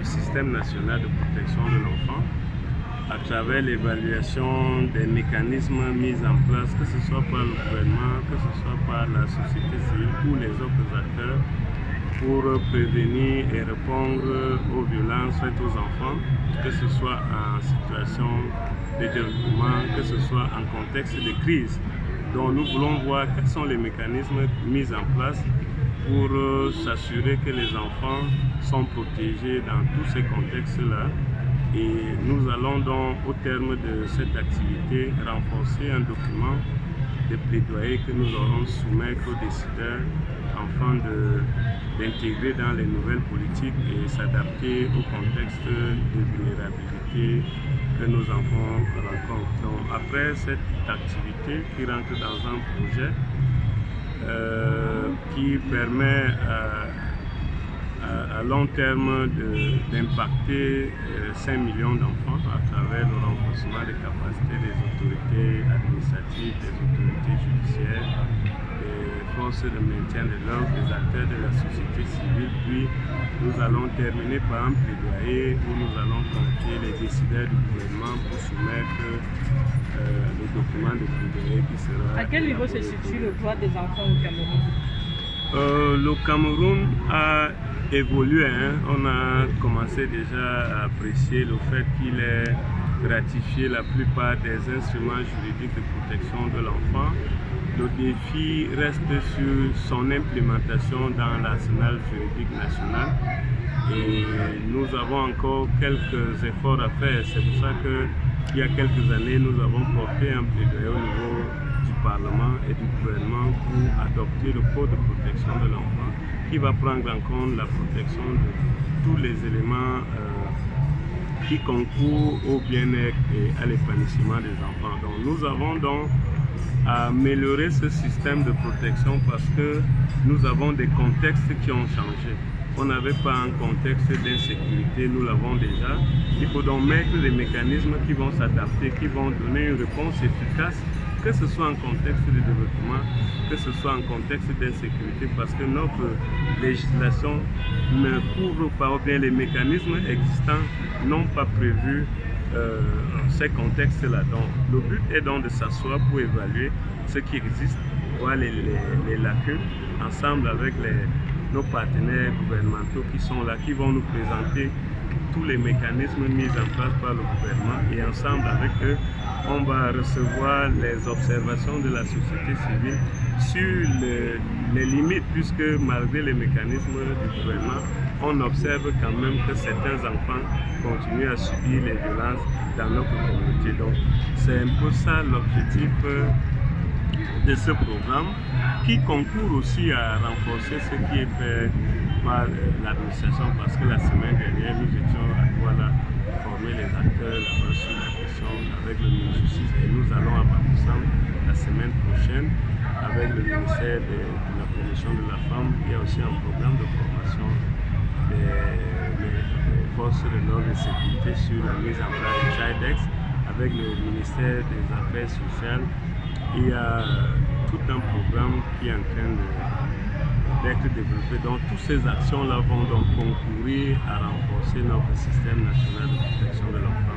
système national de protection de l'enfant à travers l'évaluation des mécanismes mis en place, que ce soit par le gouvernement, que ce soit par la société civile ou les autres acteurs, pour prévenir et répondre aux violences faites aux enfants, que ce soit en situation de développement, que ce soit en contexte de crise. Donc nous voulons voir quels sont les mécanismes mis en place pour s'assurer que les enfants sont protégés dans tous ces contextes-là. Et nous allons donc, au terme de cette activité, renforcer un document de plaidoyer que nous allons soumettre aux décideurs afin d'intégrer dans les nouvelles politiques et s'adapter au contexte de vulnérabilité que nos enfants rencontrent. Donc, après cette activité qui rentre dans un projet qui permet à long terme d'impacter 5 millions d'enfants à travers le renforcement des capacités des autorités administratives, des autorités judiciaires, des forces de maintien de l'ordre, des acteurs de la société civile. Puis nous allons terminer par un plaidoyer où nous allons confier les décideurs du gouvernement pour soumettre le document de plaidoyer qui sera... À quel niveau se situe le droit des enfants au Cameroun? Le Cameroun a évolué, on a commencé déjà à apprécier le fait qu'il ait ratifié la plupart des instruments juridiques de protection de l'enfant. Le défi reste sur son implémentation dans l'arsenal juridique national et nous avons encore quelques efforts à faire. C'est pour ça qu'il y a quelques années, nous avons porté un plaidoyer au niveau du Parlement et du gouvernement pour adopter le Code de protection de l'enfant qui va prendre en compte la protection de tous les éléments qui concourent au bien-être et à l'épanouissement des enfants. Donc nous avons donc amélioré ce système de protection parce que nous avons des contextes qui ont changé. On n'avait pas un contexte d'insécurité, nous l'avons déjà. Il faut donc mettre des mécanismes qui vont s'adapter, qui vont donner une réponse efficace, que ce soit en contexte de développement, que ce soit en contexte d'insécurité, parce que notre législation ne couvre pas, ou bien les mécanismes existants n'ont pas prévu ces contextes-là. Donc, le but est donc de s'asseoir pour évaluer ce qui existe, voir les lacunes, ensemble avec nos partenaires gouvernementaux qui sont là, qui vont nous présenter tous les mécanismes mis en place par le gouvernement et ensemble avec eux, on va recevoir les observations de la société civile sur les limites, puisque malgré les mécanismes du gouvernement, on observe quand même que certains enfants continuent à subir les violences dans notre communauté. Donc c'est un peu ça l'objectif de ce programme qui concourt aussi à renforcer ce qui est fait par l'administration, parce que la semaine dernière nous étions à Douala former les acteurs sur la question avec le ministre de la Justice et nous allons à Bafoussam la semaine prochaine avec le ministère de la promotion de la femme. Il y a aussi un programme de formation des forces de l'ordre et de sécurité sur la mise en place du Child-Ex avec le ministère des Affaires sociales. Il y a tout un programme qui est en train d'être développé. Donc toutes ces actions-là vont donc concourir à renforcer notre système national de protection de l'enfant.